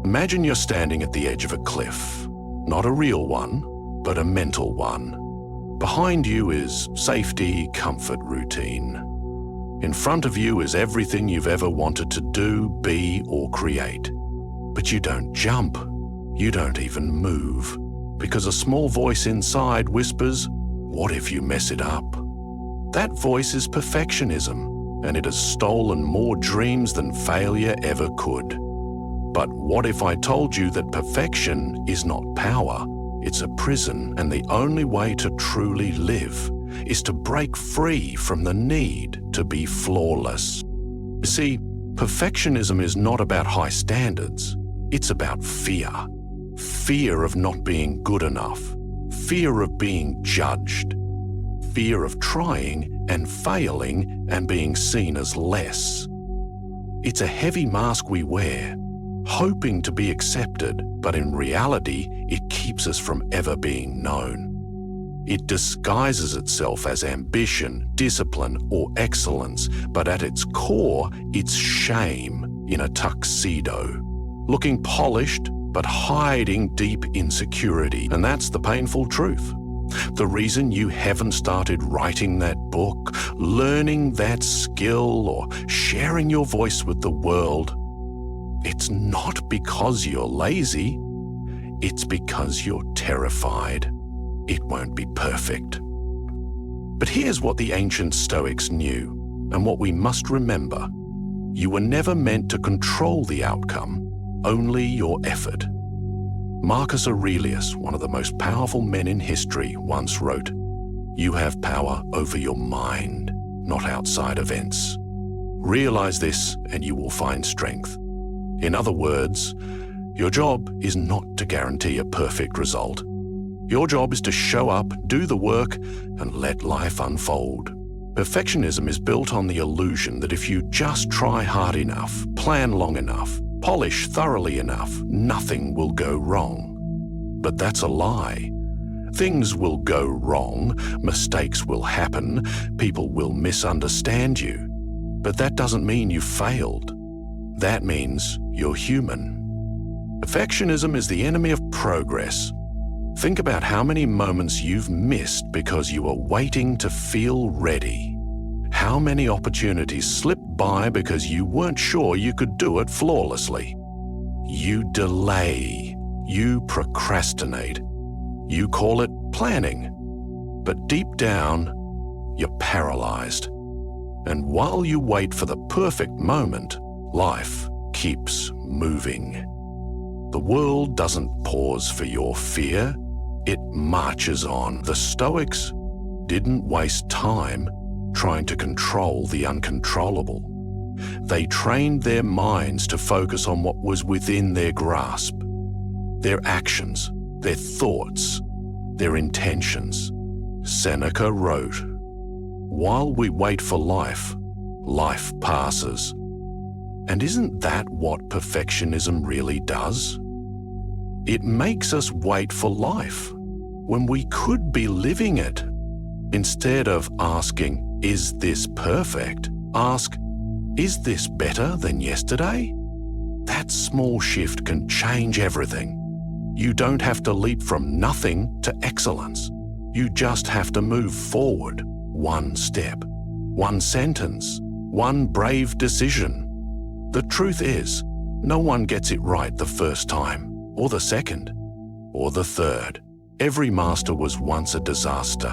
Imagine you're standing at the edge of a cliff. Not a real one, but a mental one. Behind you is safety, comfort, routine. In front of you is everything you've ever wanted to do, be, or create. But you don't jump. You don't even move. Because a small voice inside whispers, "What if you mess it up?" That voice is perfectionism, and it has stolen more dreams than failure ever could. But what if I told you that perfection is not power? It's a prison, and the only way to truly live is to break free from the need to be flawless. You see, perfectionism is not about high standards. It's about fear. Fear of not being good enough. Fear of being judged. Fear of trying and failing and being seen as less. It's a heavy mask we wear, hoping to be accepted, but in reality, it keeps us from ever being known. It disguises itself as ambition, discipline, or excellence, but at its core, it's shame in a tuxedo. Looking polished, but hiding deep insecurity. And that's the painful truth. The reason you haven't started writing that book, learning that skill, or sharing your voice with the world, it's not because you're lazy. It's because you're terrified. It won't be perfect. But here's what the ancient Stoics knew, and what we must remember. You were never meant to control the outcome, only your effort. Marcus Aurelius, one of the most powerful men in history, once wrote, "You have power over your mind, not outside events. Realize this and you will find strength." In other words, your job is not to guarantee a perfect result. Your job is to show up, do the work, and let life unfold. Perfectionism is built on the illusion that if you just try hard enough, plan long enough, polish thoroughly enough, nothing will go wrong. But that's a lie. Things will go wrong, mistakes will happen, people will misunderstand you. But that doesn't mean you failed. That means you're human. Perfectionism is the enemy of progress. Think about how many moments you've missed because you were waiting to feel ready. How many opportunities slipped by because you weren't sure you could do it flawlessly. You delay. You procrastinate. You call it planning. But deep down, you're paralyzed. And while you wait for the perfect moment, life keeps moving. The world doesn't pause for your fear. It marches on. The Stoics didn't waste time trying to control the uncontrollable. They trained their minds to focus on what was within their grasp. Their actions, their thoughts, their intentions. Seneca wrote, "While we wait for life, life passes." And isn't that what perfectionism really does? It makes us wait for life when we could be living it. Instead of asking, "Is this perfect?" ask, "Is this better than yesterday?" That small shift can change everything. You don't have to leap from nothing to excellence. You just have to move forward one step, one sentence, one brave decision. The truth is, no one gets it right the first time, or the second, or the third. Every master was once a disaster.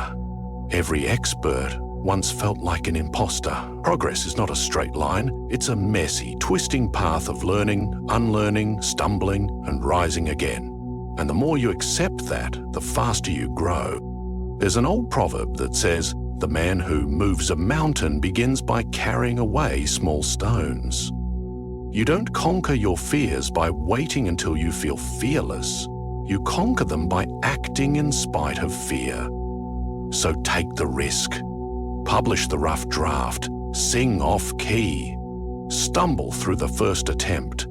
Every expert once felt like an imposter. Progress is not a straight line. It's a messy, twisting path of learning, unlearning, stumbling, and rising again. And the more you accept that, the faster you grow. There's an old proverb that says, "The man who moves a mountain begins by carrying away small stones." You don't conquer your fears by waiting until you feel fearless. You conquer them by acting in spite of fear. So take the risk. Publish the rough draft. Sing off key. Stumble through the first attempt.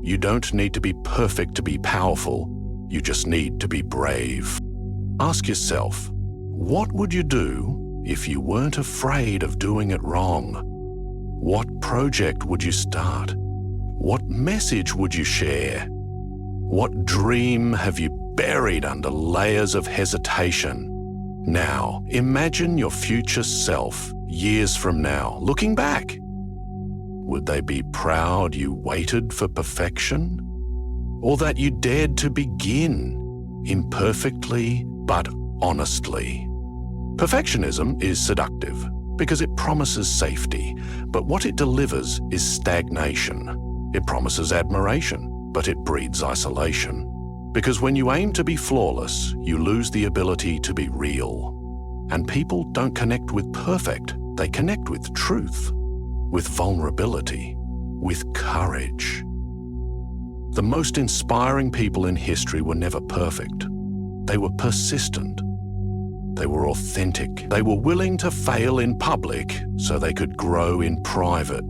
You don't need to be perfect to be powerful. You just need to be brave. Ask yourself, what would you do if you weren't afraid of doing it wrong? What project would you start? What message would you share? What dream have you buried under layers of hesitation? Now, imagine your future self, years from now, looking back. Would they be proud you waited for perfection? Or that you dared to begin, imperfectly but honestly? Perfectionism is seductive because it promises safety, but what it delivers is stagnation. It promises admiration, but it breeds isolation. Because when you aim to be flawless, you lose the ability to be real. And people don't connect with perfect, they connect with truth, with vulnerability, with courage. The most inspiring people in history were never perfect. They were persistent. They were authentic. They were willing to fail in public so they could grow in private.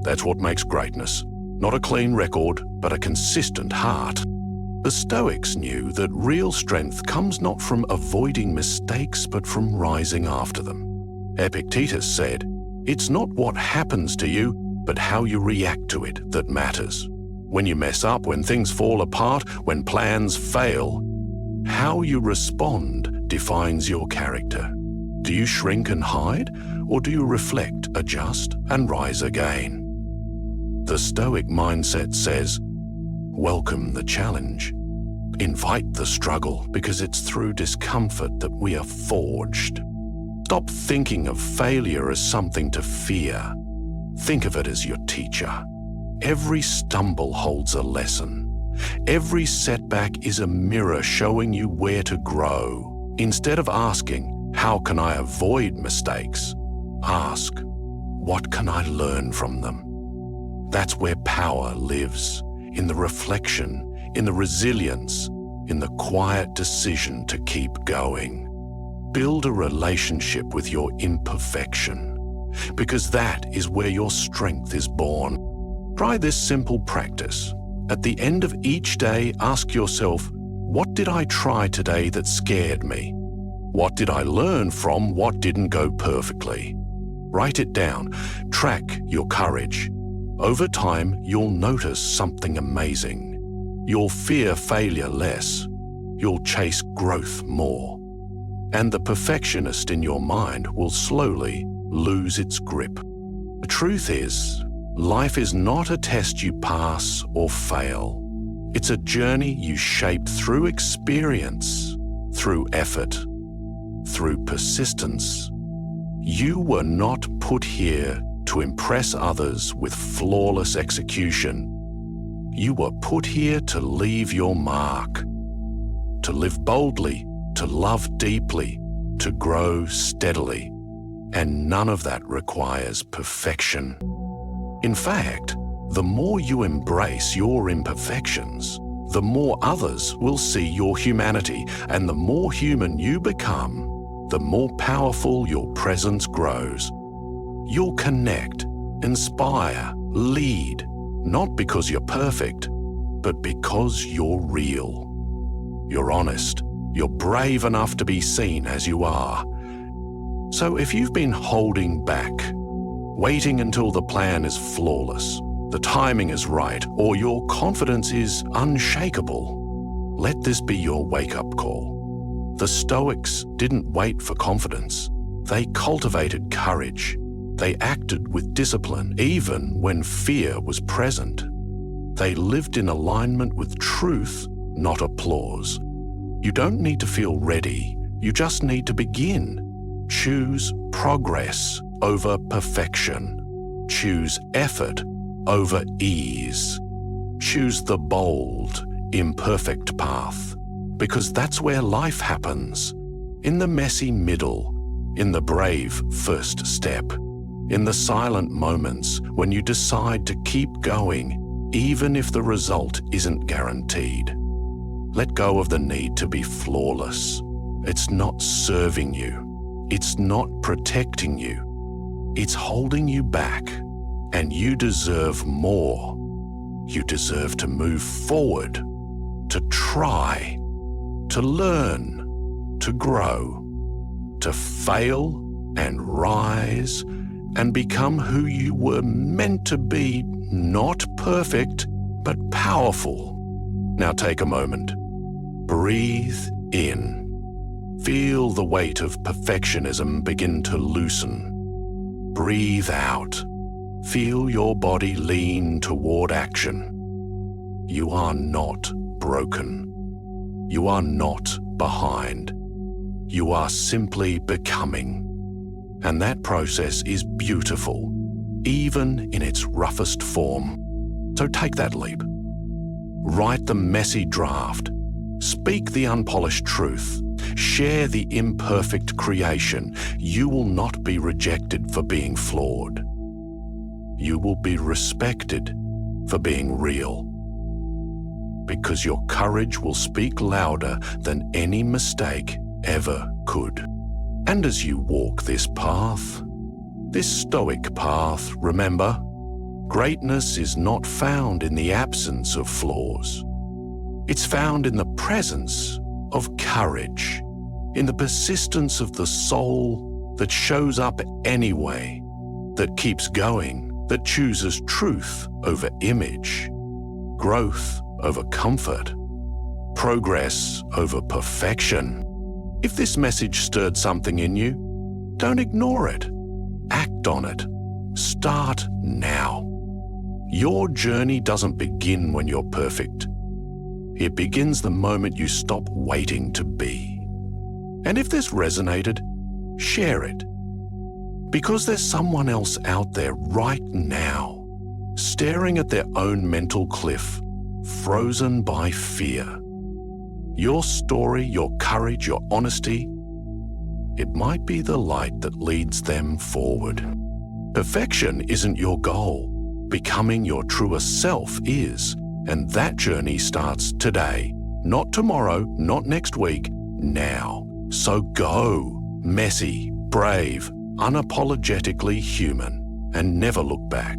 That's what makes greatness. Not a clean record, but a consistent heart. The Stoics knew that real strength comes not from avoiding mistakes, but from rising after them. Epictetus said, "It's not what happens to you, but how you react to it that matters." When you mess up, when things fall apart, when plans fail, how you respond defines your character. Do you shrink and hide, or do you reflect, adjust, and rise again? The Stoic mindset says, welcome the challenge. Invite the struggle, because it's through discomfort that we are forged. Stop thinking of failure as something to fear. Think of it as your teacher. Every stumble holds a lesson. Every setback is a mirror showing you where to grow. Instead of asking, how can I avoid mistakes? Ask, what can I learn from them? That's where power lives, in the reflection, in the resilience, in the quiet decision to keep going. Build a relationship with your imperfection, because that is where your strength is born. Try this simple practice. At the end of each day, ask yourself, what did I try today that scared me? What did I learn from what didn't go perfectly? Write it down. Track your courage. Over time, you'll notice something amazing. You'll fear failure less. You'll chase growth more. And the perfectionist in your mind will slowly lose its grip. The truth is, life is not a test you pass or fail. It's a journey you shape through experience, through effort, through persistence. You were not put here to impress others with flawless execution. You were put here to leave your mark, to live boldly, to love deeply, to grow steadily. And none of that requires perfection. In fact, the more you embrace your imperfections, the more others will see your humanity, and the more human you become, the more powerful your presence grows. You'll connect, inspire, lead, not because you're perfect, but because you're real. You're honest. You're brave enough to be seen as you are. So if you've been holding back, waiting until the plan is flawless, the timing is right, or your confidence is unshakable, let this be your wake-up call. The Stoics didn't wait for confidence. They cultivated courage. They acted with discipline, even when fear was present. They lived in alignment with truth, not applause. You don't need to feel ready. You just need to begin. Choose progress over perfection. Choose effort over ease. Choose the bold, imperfect path, because that's where life happens. In the messy middle, in the brave first step, in the silent moments when you decide to keep going, even if the result isn't guaranteed. Let go of the need to be flawless. It's not serving you. It's not protecting you. It's holding you back, and you deserve more. You deserve to move forward, to try, to learn, to grow, to fail and rise and become who you were meant to be, not perfect, but powerful. Now take a moment. Breathe in. Feel the weight of perfectionism begin to loosen. Breathe out. Feel your body lean toward action. You are not broken. You are not behind. You are simply becoming. And that process is beautiful, even in its roughest form. So take that leap. Write the messy draft. Speak the unpolished truth. Share the imperfect creation. You will not be rejected for being flawed. You will be respected for being real. Because your courage will speak louder than any mistake ever could. And as you walk this path, this Stoic path, remember, greatness is not found in the absence of flaws. It's found in the presence of courage, in the persistence of the soul that shows up anyway, that keeps going, that chooses truth over image, growth over comfort, progress over perfection. If this message stirred something in you, don't ignore it. Act on it. Start now. Your journey doesn't begin when you're perfect. It begins the moment you stop waiting to be. And if this resonated, share it. Because there's someone else out there right now, staring at their own mental cliff, frozen by fear. Your story, your courage, your honesty, it might be the light that leads them forward. Perfection isn't your goal. Becoming your truest self is, and that journey starts today. Not tomorrow, not next week, now. So go, messy, brave, unapologetically human, and never look back.